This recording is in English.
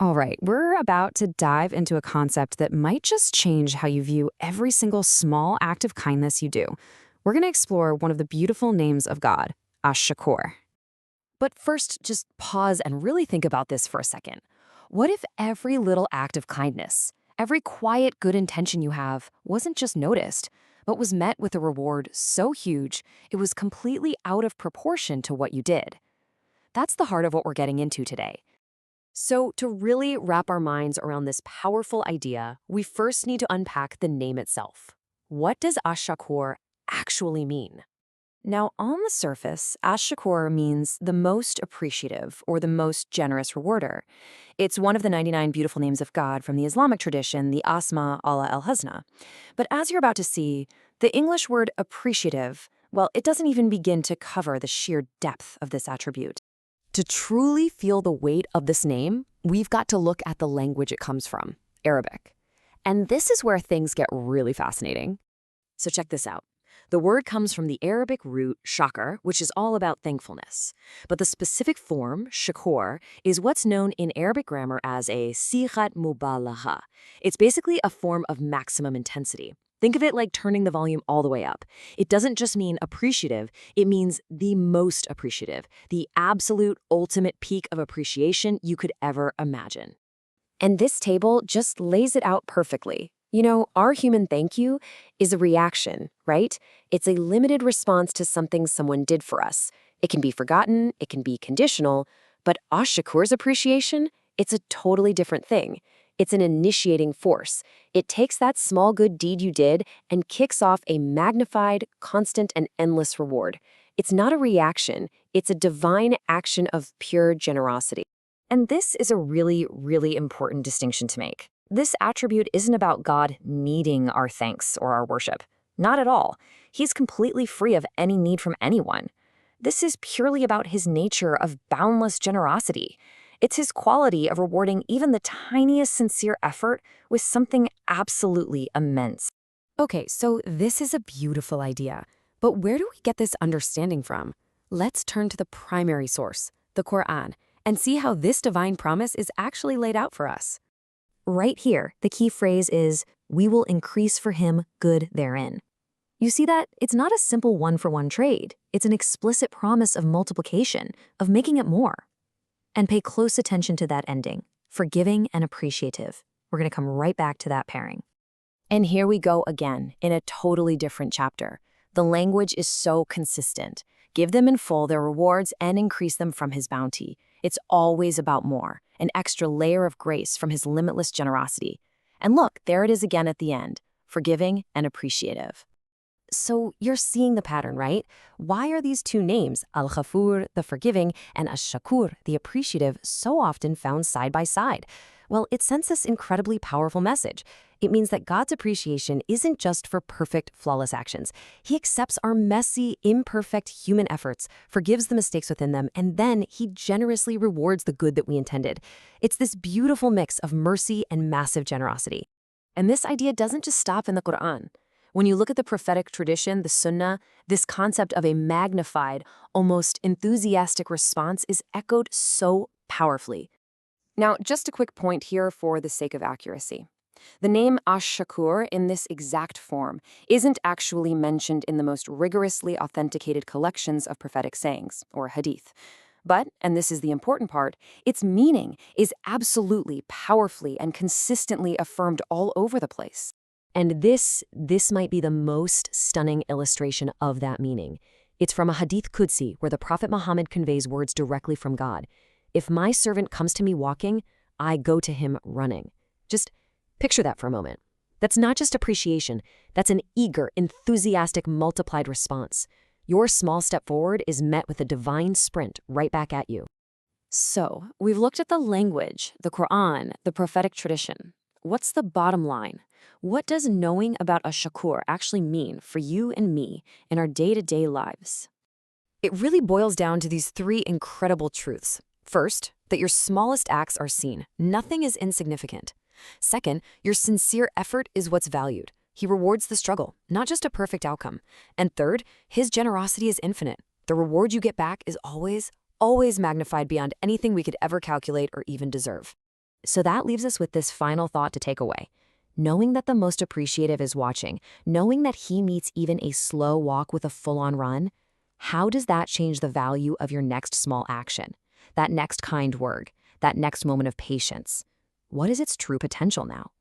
All right, we're about to dive into a concept that might just change how you view every single small act of kindness you do. We're going to explore one of the beautiful names of God, Ash-Shakoor. But first, just pause and really think about this for a second. What if every little act of kindness, every quiet good intention you have, wasn't just noticed, but was met with a reward so huge it was completely out of proportion to what you did? That's the heart of what we're getting into today. So, to really wrap our minds around this powerful idea, we first need to unpack the name itself. What does Ash-Shakoor actually mean? Now, on the surface, Ash-Shakoor means the most appreciative or the most generous rewarder. It's one of the 99 beautiful names of God from the Islamic tradition, the Asma Allah al-Husna. But as you're about to see, the English word appreciative, well, it doesn't even begin to cover the sheer depth of this attribute. To truly feel the weight of this name, we've got to look at the language it comes from, Arabic. And this is where things get really fascinating. So check this out. The word comes from the Arabic root shakar, which is all about thankfulness. But the specific form, shakur, is what's known in Arabic grammar as a sighat mubalagha. It's basically a form of maximum intensity. Think of it like turning the volume all the way up. It doesn't just mean appreciative, it means the most appreciative, the absolute ultimate peak of appreciation you could ever imagine. And this table just lays it out perfectly. You know, our human thank you is a reaction, right? It's a limited response to something someone did for us. It can be forgotten, it can be conditional, but Ash-Shakoor's appreciation, it's a totally different thing. It's an initiating force. It takes that small good deed you did and kicks off a magnified, constant, and endless reward. It's not a reaction. It's a divine action of pure generosity. And this is a really, really important distinction to make. This attribute isn't about God needing our thanks or our worship. Not at all. He's completely free of any need from anyone. This is purely about his nature of boundless generosity. It's his quality of rewarding even the tiniest sincere effort with something absolutely immense. Okay, so this is a beautiful idea. But where do we get this understanding from? Let's turn to the primary source, the Quran, and see how this divine promise is actually laid out for us. Right here, the key phrase is, "We will increase for him good therein." You see that? It's not a simple one-for-one trade. It's an explicit promise of multiplication, of making it more. And pay close attention to that ending, forgiving and appreciative. We're going to come right back to that pairing. And here we go again, in a totally different chapter. The language is so consistent. Give them in full their rewards and increase them from his bounty. It's always about more, an extra layer of grace from his limitless generosity. And look, there it is again at the end, forgiving and appreciative. So you're seeing the pattern, right? Why are these two names, Al-Ghafur, the forgiving, and Ash-Shakoor, the appreciative, so often found side by side? Well, it sends this incredibly powerful message. It means that God's appreciation isn't just for perfect, flawless actions. He accepts our messy, imperfect human efforts, forgives the mistakes within them, and then he generously rewards the good that we intended. It's this beautiful mix of mercy and massive generosity. And this idea doesn't just stop in the Quran. When you look at the prophetic tradition, the Sunnah, this concept of a magnified, almost enthusiastic response is echoed so powerfully. Now, just a quick point here for the sake of accuracy. The name Ash-Shakoor in this exact form isn't actually mentioned in the most rigorously authenticated collections of prophetic sayings, or hadith. But, and this is the important part, its meaning is absolutely, powerfully, and consistently affirmed all over the place. And this might be the most stunning illustration of that meaning. It's from a Hadith Qudsi where the Prophet Muhammad conveys words directly from God. If my servant comes to me walking, I go to him running. Just picture that for a moment. That's not just appreciation. That's an eager, enthusiastic, multiplied response. Your small step forward is met with a divine sprint right back at you. So, we've looked at the language, the Quran, the prophetic tradition. What's the bottom line? What does knowing about Ash-Shakoor actually mean for you and me in our day-to-day lives? It really boils down to these three incredible truths. First, that your smallest acts are seen. Nothing is insignificant. Second, your sincere effort is what's valued. He rewards the struggle, not just a perfect outcome. And third, his generosity is infinite. The reward you get back is always magnified beyond anything we could ever calculate or even deserve. So that leaves us with this final thought to take away. Knowing that the most appreciative is watching, knowing that he meets even a slow walk with a full-on run, how does that change the value of your next small action? That next kind word, that next moment of patience? What is its true potential now?